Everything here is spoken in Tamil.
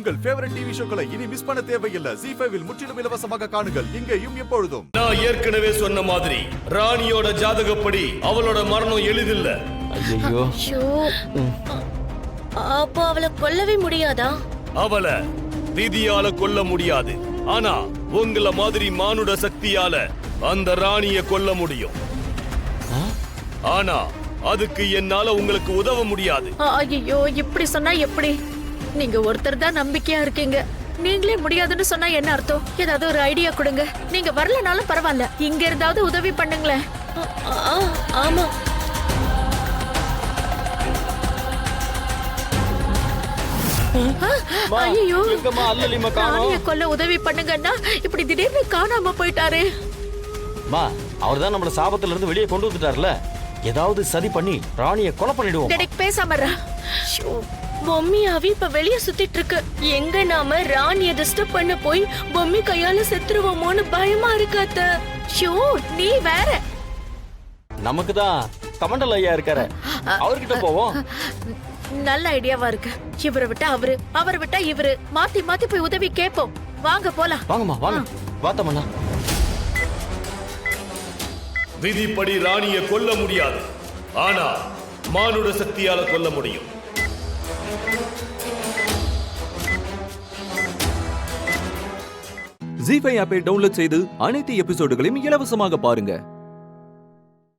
உங்கள் ஃபேவரட் டிவி ஷோக்களை இனி மிஸ் பண்ண தேவையில்லை. ZEE5 இல் முற்றிலும் இலவசமாக காணுங்கள். இங்கேயும் எப்பொழுதும். நான் ஏற்கனவே சொன்ன மாதிரி ராணியோட ஜாதகப்படி அவளோட மரணம் எளிதில்ல. ஐயோ, அப்போ அவளை கொல்லவே முடியாதா? அவளை விதியால கொல்ல முடியாது. ஆனா உங்கள மாதிரி மானுட சக்தியால அந்த ராணிய கொல்ல முடியும். ஆனா அதுக்கு என்னால உங்களுக்கு உதவ முடியாது. ஐயோ, இப்படி சொன்னா எப்படி? நீங்க ஒருத்தர் தான் நம்பிக்கையா இருக்கீங்க. நீங்களே முடியாதுன்னு சொன்னா என்ன அர்த்தம்? ஏதாவது ஒரு ஐடியா கொடுங்க. நீங்க வரலனாலும் பரவாயில்ல, இங்க இருந்தாவது உதவி பண்ணுங்களேன். ஆமா, ஐயோ, எங்கம்மா அல்லலிமா ராணிய காணோம்? கொல்ல உதவி பண்ணுங்கன்னா இப்படி திடீர்னு காணாம போயிட்டாரு. மா, அவர்தான் நம்மள சாபத்துல இருந்து வெளியே கொண்டு வந்துட்டார்ல. ஏதாவது சதி பண்ணி ராணிய கொலை பண்ணிடுவோம். டேய், பேசாம இரு. பொம்மியாவி இப்ப வெளிய சுத்திட்டு இருக்கு. எங்க நாம ராணிய டிஸ்டர்ப் பண்ண போய் பொம்மி கையால செத்துருவோமோன்னு பயமா இருக்கு அத்தை. ஷோ, நீ வேற. நமக்கு தான் கமண்டல் ஐயா இருக்காரு, அவர்கிட்ட போவோம். நல்ல ஐடியாவா இருக்கு. இவரை விட்டா அவரு, அவரை விட்டா இவரு, மாத்தி மாத்தி போய் உதவி கேட்போம். வாங்க போலாம். வாங்கம்மா வாங்க. வாத்தமண்ணா, விதிப்படி ராணிய கொல்ல முடியாது. ஆனா மானுட சக்தியால கொல்ல முடியும். ZEE5 ஆப்பை டவுன்லோட் செய்து அனைத்து எபிசோடுகளையும் இலவசமாக பாருங்க.